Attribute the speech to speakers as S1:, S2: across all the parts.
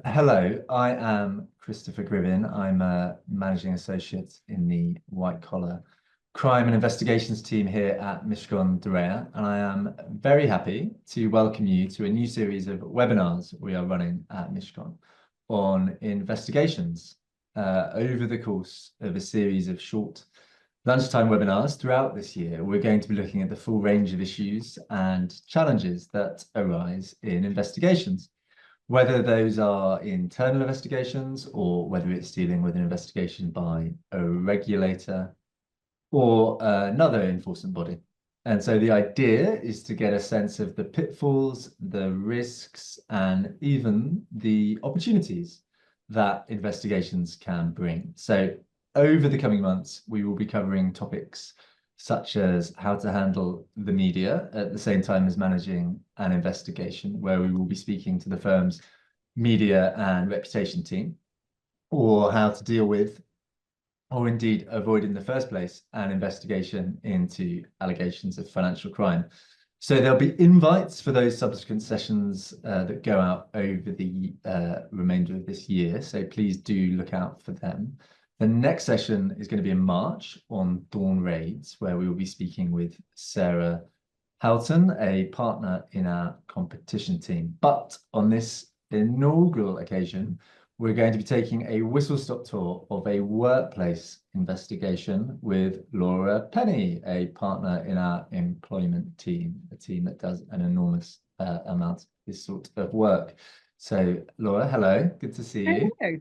S1: Hello, I am Christopher Gribbin. I'm a managing associate in the white collar crime and investigations team here at Mishcon de Reya, and I am very happy to welcome you to a new series of webinars we are running at Mishcon on investigations over the course of a series of short lunchtime webinars throughout this year. We're going to be looking at the full range of issues and challenges that arise in investigations, whether those are internal investigations or whether it's dealing with an investigation by a regulator or another enforcement body. And so the idea is to get a sense of the pitfalls, the risks, and even the opportunities that investigations can bring. So over the coming months, we will be covering topics such as how to handle the media at the same time as managing an investigation, where we will be speaking to the firm's media and reputation team, or how to deal with, or indeed avoid in the first place, an investigation into allegations of financial crime. So there'll be invites for those subsequent sessions that go out over the remainder of this year. So please do look out for them. The next session is going to be in March on Dawn Raids, where we will be speaking with Sarah Houghton, a partner in our competition team. But on this inaugural occasion, we're going to be taking a whistle-stop tour of a workplace investigation with Laura Penny, a partner in our employment team, a team that does an enormous amount of this sort of work. So, Laura, hello, good to see you.
S2: Hello.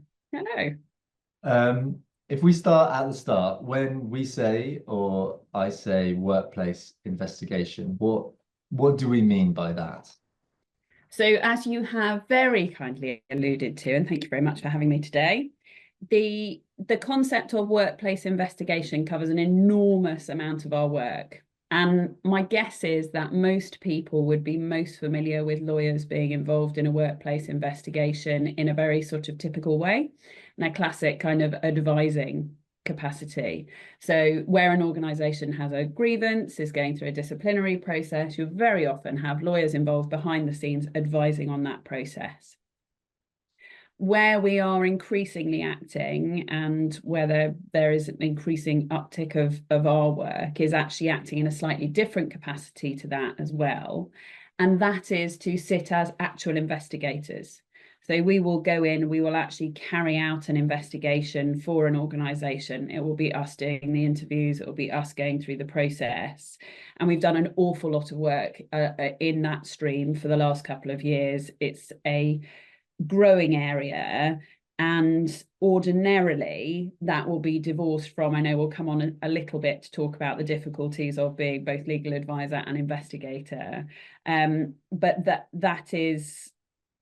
S2: Hello.
S1: If we start at the start, when we say, or I say, workplace investigation, what do we mean by that?
S2: So, as you have very kindly alluded to, and thank you very much for having me today, the concept of workplace investigation covers an enormous amount of our work. And my guess is that most people would be most familiar with lawyers being involved in a workplace investigation in a very sort of typical way, in a classic kind of advising capacity. So where an organisation has a grievance, is going through a disciplinary process, you very often have lawyers involved behind the scenes advising on that process. Where we are increasingly acting, and where there is an increasing uptick of our work, is actually acting in a slightly different capacity to that as well. And that is to sit as actual investigators. So we will go in, we will actually carry out an investigation for an organisation. It will be us doing the interviews, it will be us going through the process. And we've done an awful lot of work in that stream for the last couple of years. It's a growing area, and ordinarily that will be divorced from, I know we'll come on a little bit to talk about the difficulties of being both legal advisor and investigator, but that is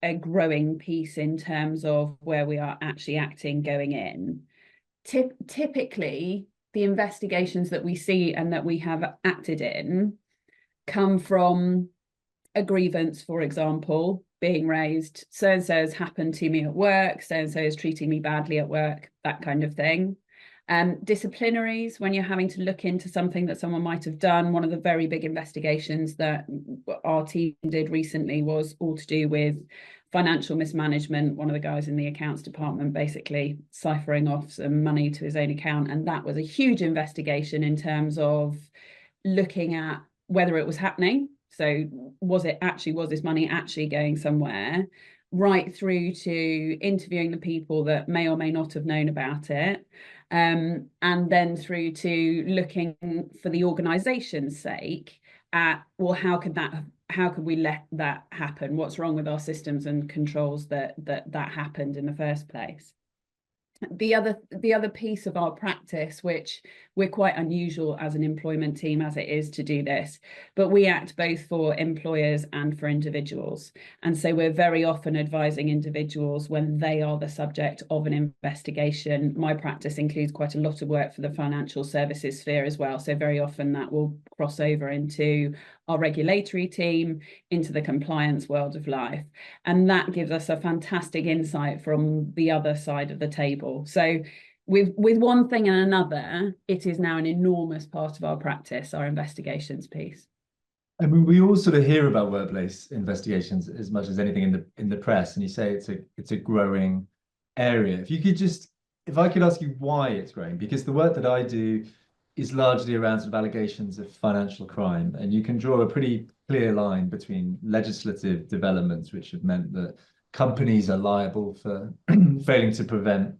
S2: a growing piece in terms of where we are actually acting going in. Typically, the investigations that we see and that we have acted in come from a grievance, for example, being raised, so-and-so has happened to me at work, so-and-so is treating me badly at work, that kind of thing. Disciplinaries, when you're having to look into something that someone might have done. One of the very big investigations that our team did recently was all to do with financial mismanagement. One of the guys in the accounts department basically ciphering off some money to his own account. And that was a huge investigation in terms of looking at whether it was happening. So was this money actually going somewhere, right through to interviewing the people that may or may not have known about it. And then through to looking for the organisation's sake at, well, how could we let that happen? What's wrong with our systems and controls that happened in the first place? The other piece of our practice, which we're quite unusual as an employment team as it is to do this, but we act both for employers and for individuals. And so we're very often advising individuals when they are the subject of an investigation. My practice includes quite a lot of work for the financial services sphere as well. So very often that will cross over into our regulatory team, into the compliance world of life. And that gives us a fantastic insight from the other side of the table. So with one thing and another, it is now an enormous part of our practice, our investigations piece.
S1: I mean, we all sort of hear about workplace investigations as much as anything in the press, and you say it's a growing area. If I could ask you why it's growing, because the work that I do is largely around sort of allegations of financial crime, and you can draw a pretty clear line between legislative developments, which have meant that companies are liable for failing to prevent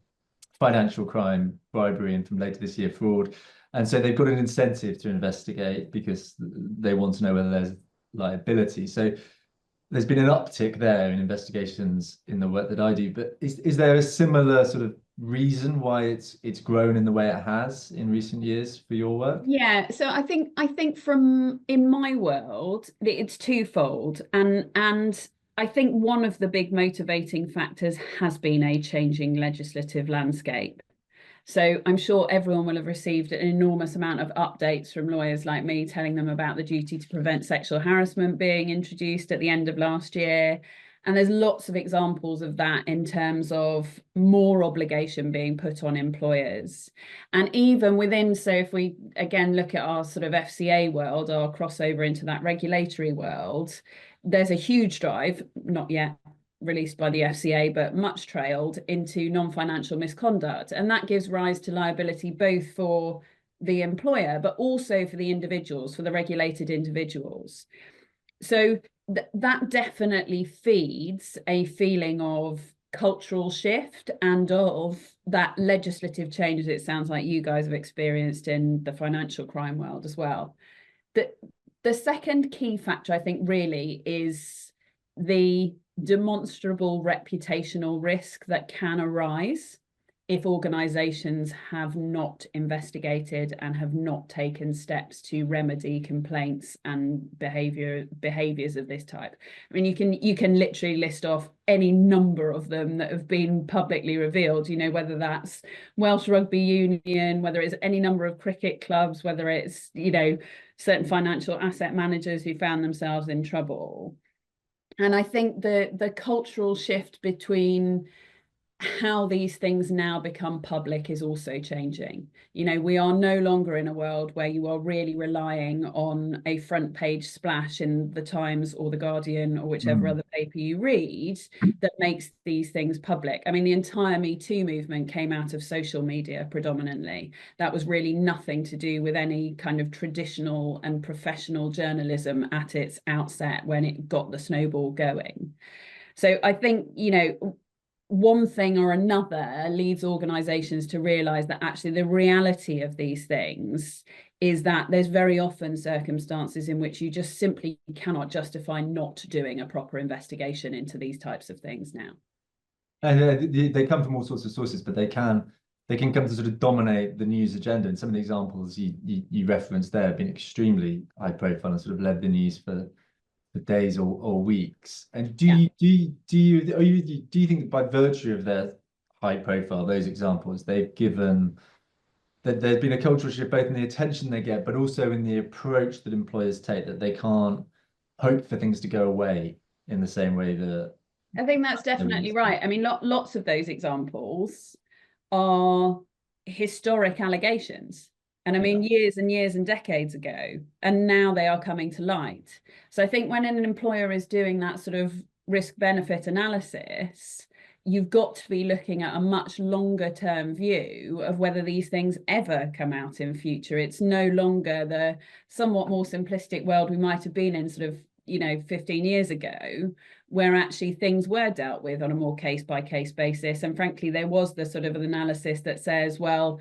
S1: financial crime, bribery, and from later this year, fraud. And so they've got an incentive to investigate because they want to know whether there's liability. So there's been an uptick there in investigations in the work that I do. But is there a similar sort of reason why it's grown in the way it has in recent years for your work?
S2: Yeah, so I think from in my world it's twofold, and I think one of the big motivating factors has been a changing legislative landscape. So I'm sure everyone will have received an enormous amount of updates from lawyers like me telling them about the duty to prevent sexual harassment being introduced at the end of last year. And there's lots of examples of that in terms of more obligation being put on employers. And even within, so if we again look at our sort of FCA world, our crossover into that regulatory world, there's a huge drive, not yet released by the FCA, but much trailed into non-financial misconduct. And that gives rise to liability both for the employer, but also for the individuals, for the regulated individuals. So that definitely feeds a feeling of cultural shift and of that legislative change that it sounds like you guys have experienced in the financial crime world as well. The second key factor, I think, really is the demonstrable reputational risk that can arise if organizations have not investigated and have not taken steps to remedy complaints and behaviors of this type. I mean, you can literally list off any number of them that have been publicly revealed, you know, whether that's Welsh Rugby Union, whether it's any number of cricket clubs, whether it's, you know, certain financial asset managers who found themselves in trouble. And I think the cultural shift between how these things now become public is also changing. You know, we are no longer in a world where you are really relying on a front page splash in the Times or the Guardian or whichever other paper you read that makes these things public. I mean, the entire Me Too movement came out of social media predominantly. That was really nothing to do with any kind of traditional and professional journalism at its outset when it got the snowball going. So I think, you know, one thing or another leads organizations to realize that actually the reality of these things is that there's very often circumstances in which you just simply cannot justify not doing a proper investigation into these types of things now.
S1: And they come from all sorts of sources, but they can come to sort of dominate the news agenda. And some of the examples you referenced there have been extremely high profile and sort of led the news for days or weeks. And do you think that by virtue of their high profile, those examples, they've given that there's been a cultural shift both in the attention they get, but also in the approach that employers take, that they can't hope for things to go away in the same way that
S2: I think that's definitely right. I mean, lots of those examples are historic allegations. And I mean, years and years and decades ago, and now they are coming to light. So I think when an employer is doing that sort of risk benefit analysis, you've got to be looking at a much longer term view of whether these things ever come out in future. It's no longer the somewhat more simplistic world we might have been in sort of, you know, 15 years ago, where actually things were dealt with on a more case by case basis. And frankly, there was the sort of an analysis that says, well,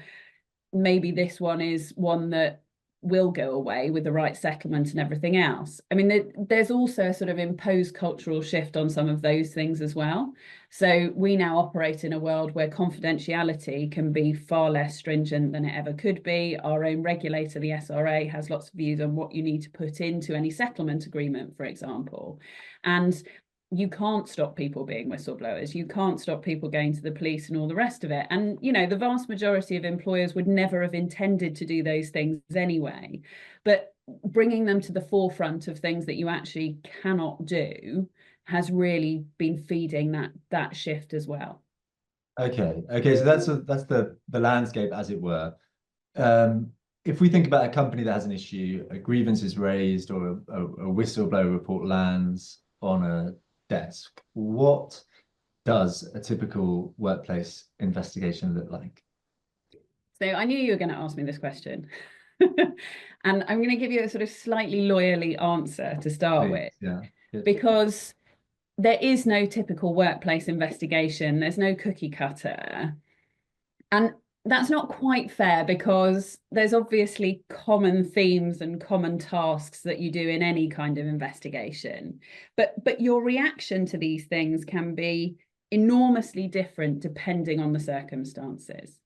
S2: maybe this one is one that will go away with the right settlement and everything else. I mean, there's also a sort of imposed cultural shift on some of those things as well. So we now operate in a world where confidentiality can be far less stringent than it ever could be. Our own regulator, the SRA, has lots of views on what you need to put into any settlement agreement, for example. And you can't stop people being whistleblowers. You can't stop people going to the police and all the rest of it. And, you know, the vast majority of employers would never have intended to do those things anyway. But bringing them to the forefront of things that you actually cannot do has really been feeding that shift as well.
S1: Okay. So that's the landscape, as it were. if we think about a company that has an issue, a grievance is raised or a whistleblower report lands on a desk, what does a typical workplace investigation look like?
S2: So I knew you were going to ask me this question. And I'm going to give you a sort of slightly lawyerly answer to start with,
S1: Yeah. Good.
S2: because there is no typical workplace investigation. There's no cookie cutter. And that's not quite fair, because there's obviously common themes and common tasks that you do in any kind of investigation. But your reaction to these things can be enormously different depending on the circumstances.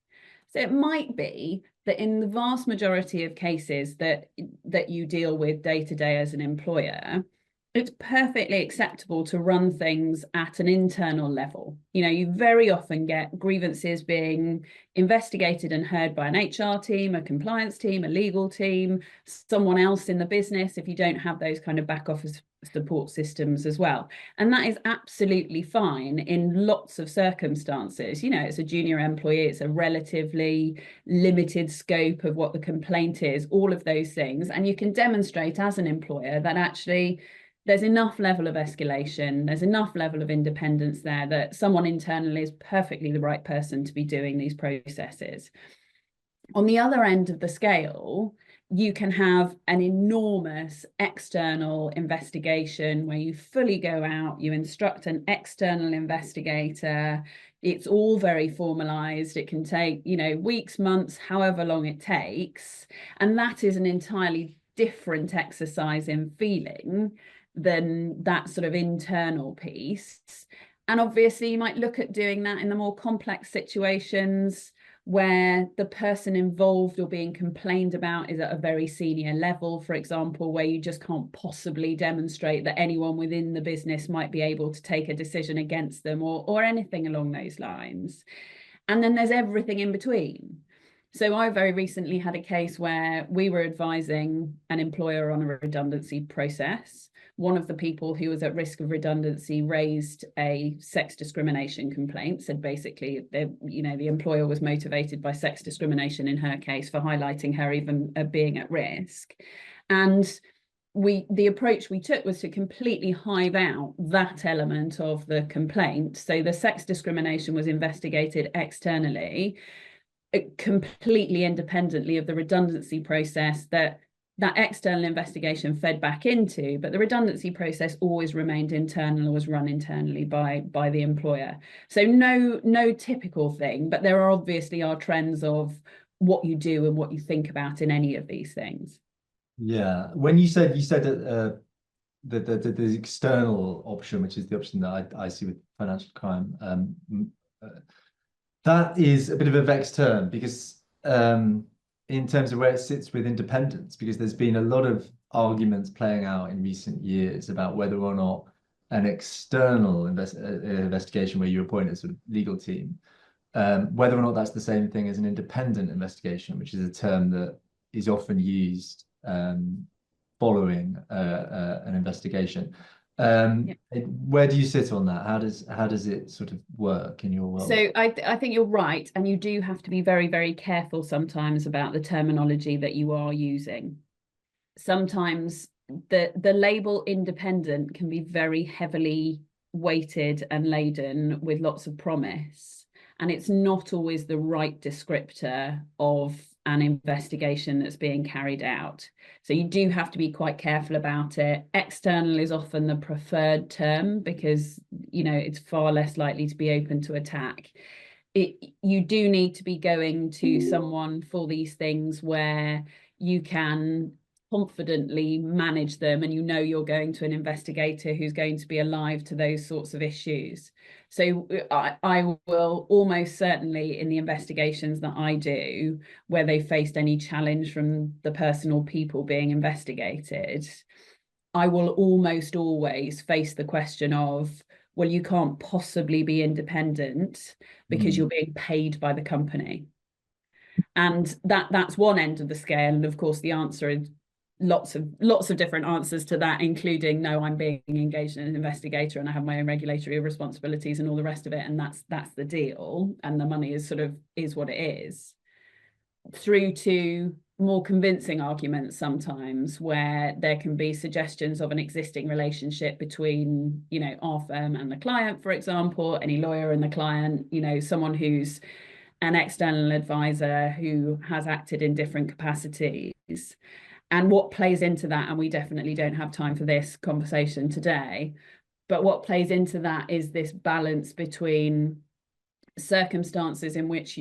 S2: So it might be that in the vast majority of cases that you deal with day to day as an employer, it's perfectly acceptable to run things at an internal level. You very often get grievances being investigated and heard by an HR team, a compliance team, a legal team, someone else in the business, if you don't have those kind of back office support systems as well. And that is absolutely fine in lots of circumstances. It's a junior employee, it's a relatively limited scope of what the complaint is, all of those things. And you can demonstrate as an employer that actually there's enough level of escalation, there's enough level of independence there that someone internally is perfectly the right person to be doing these processes. On the other end of the scale, you can have an enormous external investigation where you fully go out, you instruct an external investigator. It's all very formalized. It can take, weeks, months, however long it takes. And that is an entirely different exercise in feeling than that sort of internal piece. And obviously you might look at doing that in the more complex situations where the person involved or being complained about is at a very senior level, for example, where you just can't possibly demonstrate that anyone within the business might be able to take a decision against them or anything along those lines. And then there's everything in between. So I very recently had a case where we were advising an employer on a redundancy process. One of the people who was at risk of redundancy raised a sex discrimination complaint, said basically the employer was motivated by sex discrimination in her case for highlighting her even being at risk. And the approach we took was to completely hive out that element of the complaint. So the sex discrimination was investigated externally, completely independently of the redundancy process that external investigation fed back into, but the redundancy process always remained internal, was run internally by the employer. So no typical thing, but there obviously are trends of what you do and what you think about in any of these things.
S1: Yeah, when you said that the external option, which is the option that I see with financial crime, that is a bit of a vexed term, because in terms of where it sits with independence, because there's been a lot of arguments playing out in recent years about whether or not an external investigation where you appoint a sort of legal team, whether or not that's the same thing as an independent investigation, which is a term that is often used following an investigation. Where do you sit on that? How does it sort of work in your world?
S2: So I think you're right, and you do have to be very, very careful sometimes about the terminology that you are using. Sometimes the label independent can be very heavily weighted and laden with lots of promise, and it's not always the right descriptor of an investigation that's being carried out. So you do have to be quite careful about it. External is often the preferred term because, it's far less likely to be open to attack. You do need to be going to someone for these things where you can confidently manage them, and you're going to an investigator who's going to be alive to those sorts of issues. So I will almost certainly, in the investigations that I do, where they faced any challenge from the person or people being investigated, I will almost always face the question of, well, you can't possibly be independent because you're being paid by the company. And that's one end of the scale. And of course, the answer is lots of different answers to that, including no, I'm being engaged in an investigator and I have my own regulatory responsibilities and all the rest of it, and that's the deal, and the money is what it is, through to more convincing arguments sometimes, where there can be suggestions of an existing relationship between, you know, our firm and the client, for example, any lawyer and the client, you know, someone who's an external advisor who has acted in different capacities. And what plays into that, and we definitely don't have time for this conversation today, but what plays into that is this balance between circumstances in which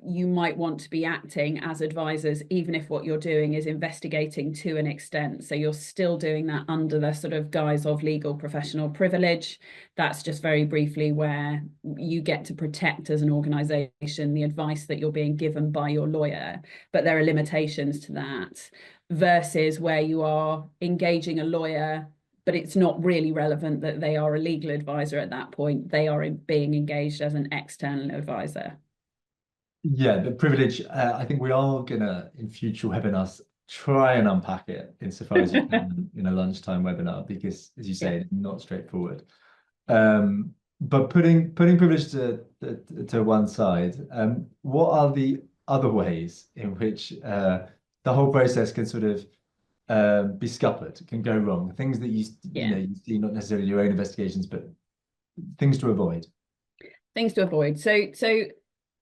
S2: you might want to be acting as advisors, even if what you're doing is investigating to an extent. So you're still doing that under the sort of guise of legal professional privilege. That's just very briefly where you get to protect, as an organization, the advice that you're being given by your lawyer, but there are limitations to that, versus where you are engaging a lawyer, but it's not really relevant that they are a legal advisor at that point. They are being engaged as an external advisor.
S1: Yeah, the privilege, I think we are gonna, in future webinars, try and unpack it insofar as you can in a lunchtime webinar, because, as you say, not straightforward. But putting privilege to one side, what are the other ways in which the whole process can sort of be scuppered, can go wrong? Things that you know you see, not necessarily your own investigations, but things to avoid.
S2: Things to avoid. So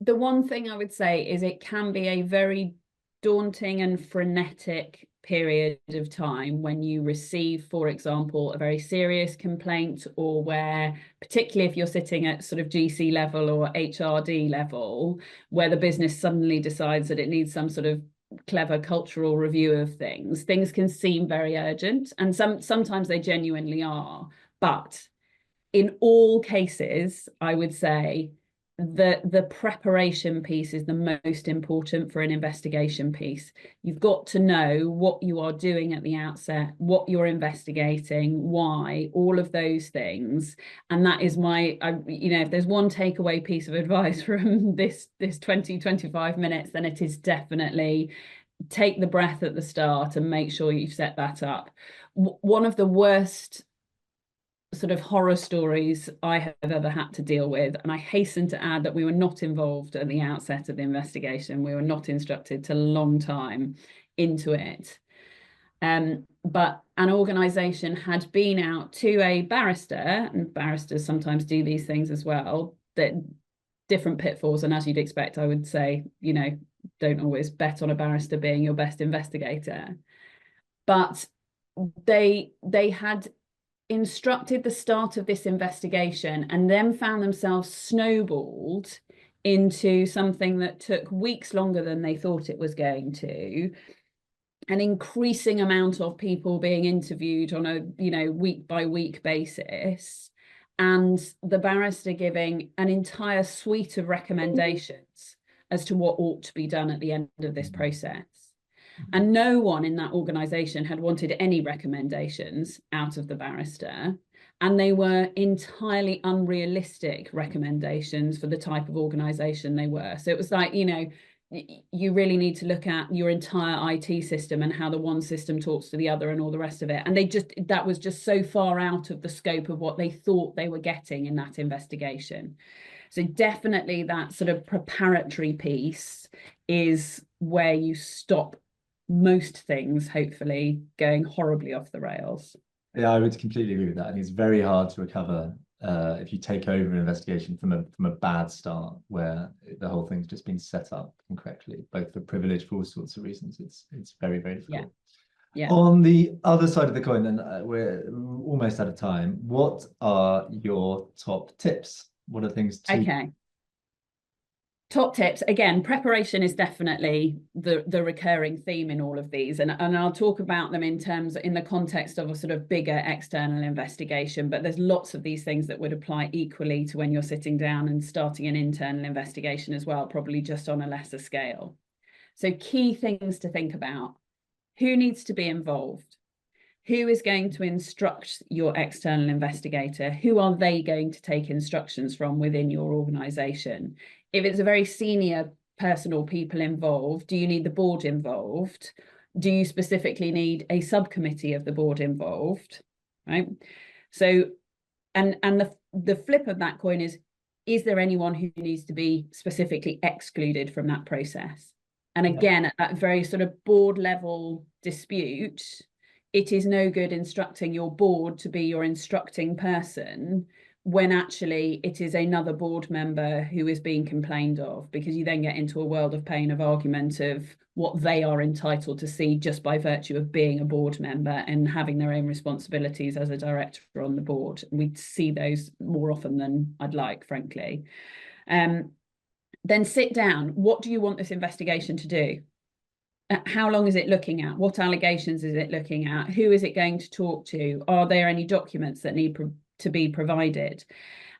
S2: the one thing I would say is it can be a very daunting and frenetic period of time when you receive, for example, a very serious complaint, or where, particularly if you're sitting at sort of GC level or HRD level, where the business suddenly decides that it needs some sort of clever cultural review of things can seem very urgent, and sometimes they genuinely are. But in all cases, I would say the preparation piece is the most important for an investigation piece. You've got to know what you are doing at the outset, what you're investigating, why, all of those things. And that is you know, if there's one takeaway piece of advice from this 20-25 minutes, then it is definitely take the breath at the start and make sure you've set that up. One of the worst sort of horror stories I have ever had to deal with, and I hasten to add that we were not involved at the outset of the investigation. We were not instructed till a long time into it. But an organisation had been out to a barrister, and barristers sometimes do these things as well, that different pitfalls. And as you'd expect, I would say, you know, don't always bet on a barrister being your best investigator. But they had instructed the start of this investigation and then found themselves snowballed into something that took weeks longer than they thought it was going to, an increasing amount of people being interviewed on a, you know, week by week basis, and the barrister giving an entire suite of recommendations as to what ought to be done at the end of this process. And no one in that organisation had wanted any recommendations out of the barrister. And they were entirely unrealistic recommendations for the type of organisation they were. So it was like, you know, you really need to look at your entire IT system and how the one system talks to the other and all the rest of it. And that was just so far out of the scope of what they thought they were getting in that investigation. So definitely that sort of preparatory piece is where you stop most things, hopefully, going horribly off the rails.
S1: Yeah, I would completely agree with that. I think it's very hard to recover if you take over an investigation from a bad start, where the whole thing's just been set up incorrectly, both for privilege, for all sorts of reasons. It's very, very difficult.
S2: Yeah.
S1: On the other side of the coin, and we're almost out of time, what are your top tips? What are things to...
S2: Okay. Top tips, again, preparation is definitely the recurring theme in all of these, and I'll talk about them in the context of a sort of bigger external investigation, but there's lots of these things that would apply equally to when you're sitting down and starting an internal investigation as well, probably just on a lesser scale. So key things to think about: who needs to be involved? Who is going to instruct your external investigator? Who are they going to take instructions from within your organisation? If it's a very senior person or people involved, do you need the board involved? Do you specifically need a subcommittee of the board involved? Right. So, and the flip of that coin is there anyone who needs to be specifically excluded from that process? And again, at that very sort of board level dispute, it is no good instructing your board to be your instructing person when actually it is another board member who is being complained of, because you then get into a world of pain of argument of what they are entitled to see just by virtue of being a board member and having their own responsibilities as a director on the board. We see those more often than I'd like, frankly. Then sit down. What do you want this investigation to do? How long is it looking at? What allegations is it looking at? Who is it going to talk to? Are there any documents that need to be provided?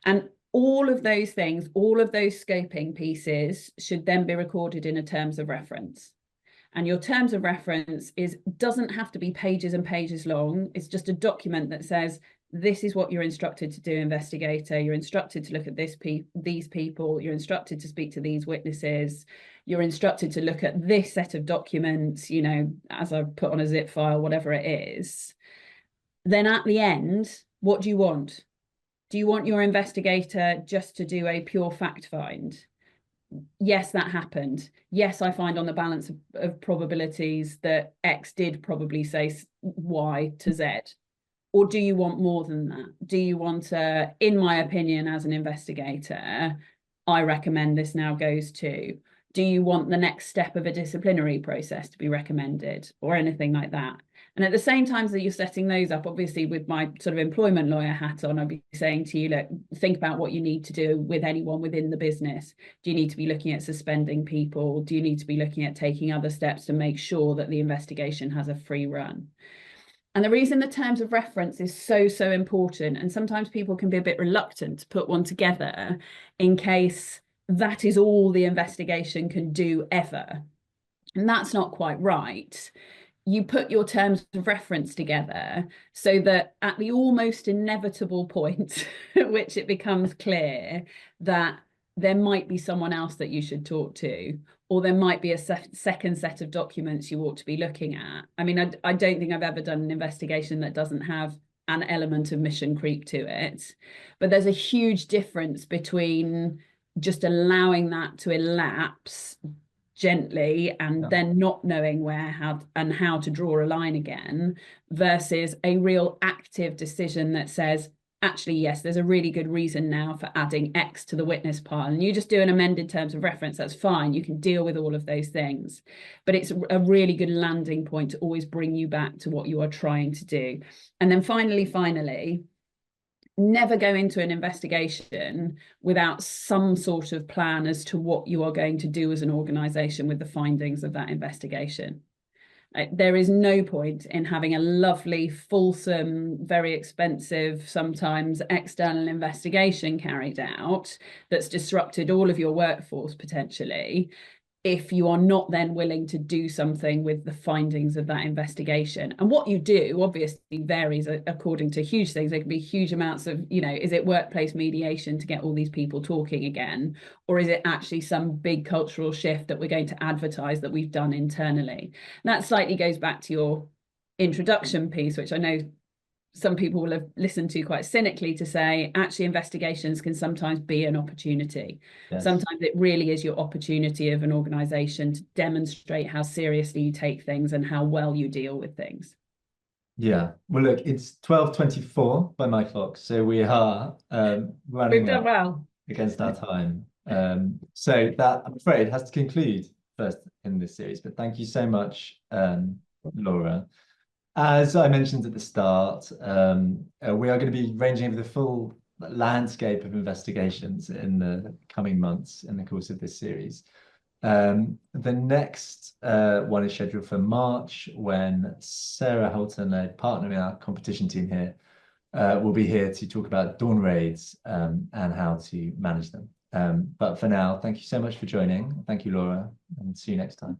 S2: And all of those things, all of those scoping pieces should then be recorded in a terms of reference. And your terms of reference doesn't have to be pages and pages long. It's just a document that says, this is what you're instructed to do, investigator. You're instructed to look at these people. You're instructed to speak to these witnesses. You're instructed to look at this set of documents, you know, as I put on a zip file, whatever it is. Then at the end, what do you want? Do you want your investigator just to do a pure fact find? Yes, that happened. Yes, I find on the balance of probabilities that X did probably say Y to Z. Or do you want more than that? Do you want, in my opinion, as an investigator, I recommend this now goes to? Do you want the next step of a disciplinary process to be recommended or anything like that? And at the same time that you're setting those up, obviously with my sort of employment lawyer hat on, I'd be saying to you, look, think about what you need to do with anyone within the business. Do you need to be looking at suspending people? Do you need to be looking at taking other steps to make sure that the investigation has a free run? And the reason the terms of reference is so important, and sometimes people can be a bit reluctant to put one together in case that is all the investigation can do ever. And that's not quite right. You put your terms of reference together so that at the almost inevitable point at which it becomes clear that there might be someone else that you should talk to, or there might be a second set of documents you ought to be looking at. I mean, I don't think I've ever done an investigation that doesn't have an element of mission creep to it, but there's a huge difference between just allowing that to elapse gently and then not knowing how to draw a line again, versus a real active decision that says, actually, yes, there's a really good reason now for adding X to the witness pile. And you just do an amended terms of reference, that's fine. You can deal with all of those things. But it's a really good landing point to always bring you back to what you are trying to do. And then finally, never go into an investigation without some sort of plan as to what you are going to do as an organisation with the findings of that investigation. There is no point in having a lovely, fulsome, very expensive, sometimes external investigation carried out that's disrupted all of your workforce potentially, if you are not then willing to do something with the findings of that investigation. And what you do obviously varies according to huge things. There can be huge amounts of, you know, is it workplace mediation to get all these people talking again? Or is it actually some big cultural shift that we're going to advertise that we've done internally? And that slightly goes back to your introduction piece, which I know some people will have listened to quite cynically, to say actually investigations can sometimes be an opportunity. Yes. Sometimes it really is your opportunity of an organisation to demonstrate how seriously you take things and how well you deal with things.
S1: Yeah, well, look, it's 12:24 by my clock, so we are running
S2: We've done well
S1: against our time. So that, I'm afraid, has to conclude first in this series. But thank you so much, Laura. As I mentioned at the start, we are going to be ranging over the full landscape of investigations in the coming months in the course of this series. The next one is scheduled for March, when Sarah Holton, a partner in our competition team here, will be here to talk about dawn raids and how to manage them. But for now, thank you so much for joining. Thank you, Laura, and see you next time.